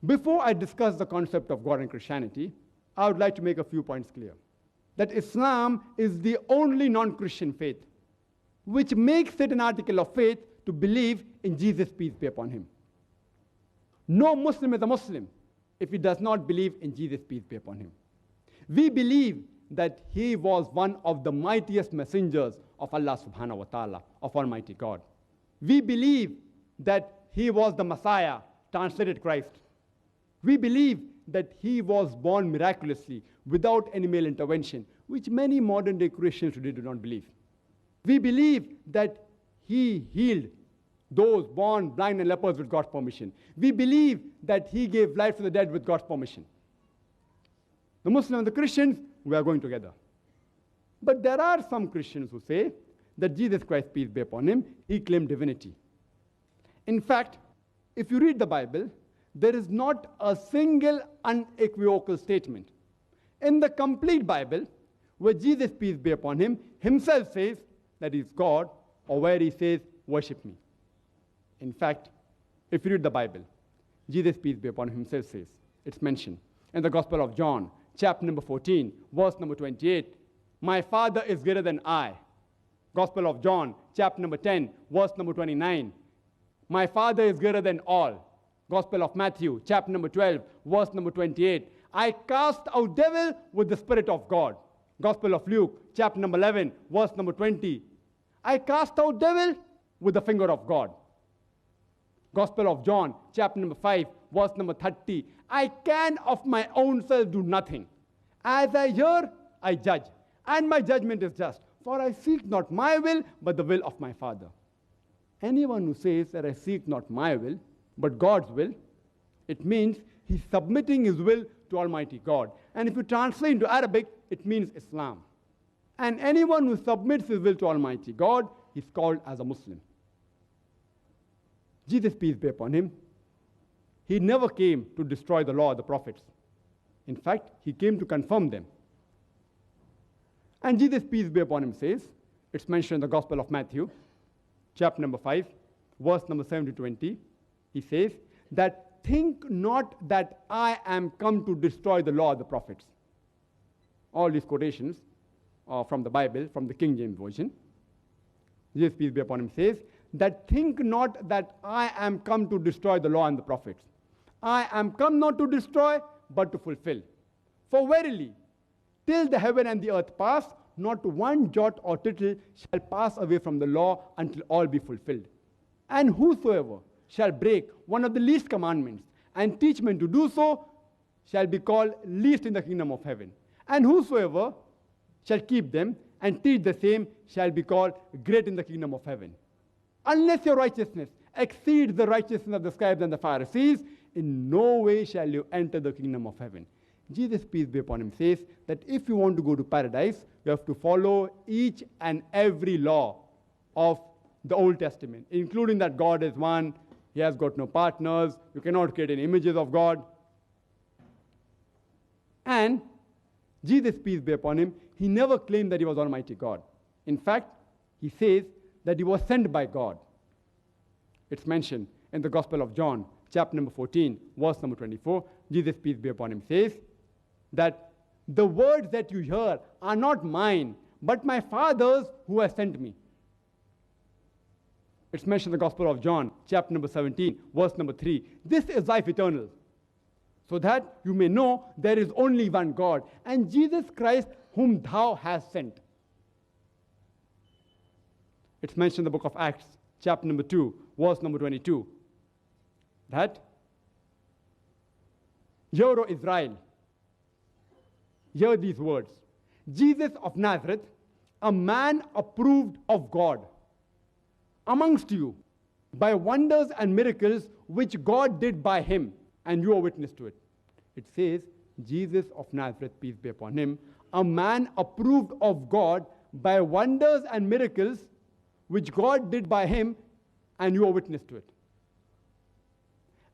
Before I discuss the concept of God and Christianity, I would like to make a few points clear. That Islam is the only non-Christian faith which makes it an article of faith to believe in Jesus, peace be upon him. No Muslim is a Muslim if he does not believe in Jesus, peace be upon him. We believe that he was one of the mightiest messengers of Allah subhanahu wa ta'ala, of Almighty God. We believe that he was the Messiah, translated Christ. We believe that he was born miraculously without any male intervention, which many modern day Christians today do not believe. We believe that he healed those born blind and lepers with God's permission. We believe that he gave life to the dead with God's permission. The Muslims and the Christians, we are going together. But there are some Christians who say that Jesus Christ, peace be upon him, he claimed divinity. In fact, if you read the Bible, there is not a single unequivocal statement in the complete Bible where Jesus, peace be upon him, himself says that he is God, or where he says, worship me. In fact, if you read the Bible, Jesus, peace be upon him, himself says, it's mentioned in the Gospel of John, chapter number 14, verse number 28, my Father is greater than I. Gospel of John, chapter number 10, verse number 29, my Father is greater than all. Gospel of Matthew, chapter number 12, verse number 28, I cast out devil with the Spirit of God. Gospel of Luke, chapter number 11, verse number 20, I cast out devil with the finger of God. Gospel of John, chapter number 5, verse number 30, I can of my own self do nothing. As I hear, I judge, and my judgment is just. For I seek not my will, but the will of my Father. Anyone who says that I seek not my will, but God's will, it means he's submitting his will to Almighty God. And if you translate into Arabic, it means Islam. And anyone who submits his will to Almighty God is called as a Muslim. Jesus, peace be upon him, he never came to destroy the law of the prophets. In fact, he came to confirm them. And Jesus, peace be upon him, says, it's mentioned in the Gospel of Matthew, chapter number 5, verse number 7 to 20, he says that think not that I am come to destroy the law of the prophets. All these quotations are from the Bible, from the King James Version. Jesus, peace be upon him, says that think not that I am come to destroy the law and the prophets. I am come not to destroy, but to fulfill. For verily, till the heaven and the earth pass, not one jot or tittle shall pass away from the law until all be fulfilled. And whosoever shall break one of the least commandments and teach men to do so shall be called least in the kingdom of heaven. And whosoever shall keep them and teach the same shall be called great in the kingdom of heaven. Unless your righteousness exceeds the righteousness of the scribes and the Pharisees, in no way shall you enter the kingdom of heaven. Jesus, peace be upon him, says that if you want to go to paradise, you have to follow each and every law of the Old Testament, including that God is one, he has got no partners, you cannot create any images of God. And Jesus, peace be upon him, he never claimed that he was Almighty God. In fact, he says that he was sent by God. It's mentioned in the Gospel of John, chapter number 14, verse number 24. Jesus, peace be upon him, says that the words that you hear are not mine, but my Father's who has sent me. It's mentioned in the Gospel of John, chapter number 17, verse number 3. This is life eternal, so that you may know there is only one God, and Jesus Christ whom thou hast sent. It's mentioned in the book of Acts, chapter number 2, verse number 22, that, Hear, O Israel, hear these words. Jesus of Nazareth, a man approved of God amongst you by wonders and miracles which God did by him, and you are witness to it. It says, Jesus of Nazareth, peace be upon him, a man approved of God by wonders and miracles which God did by him, and you are witness to it.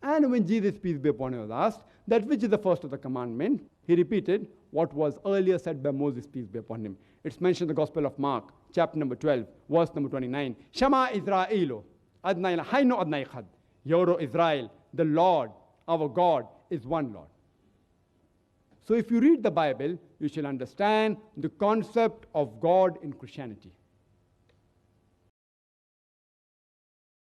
And when Jesus, peace be upon him, was asked that which is the first of the commandment, he repeated what was earlier said by Moses, peace be upon him. It's mentioned in the Gospel of Mark, chapter number 12, verse number 29. Shema Israelo, Adnai Haino Adnai Chad. Hear, O Israel, the Lord, our God is one Lord. So if you read the Bible, you shall understand the concept of God in Christianity.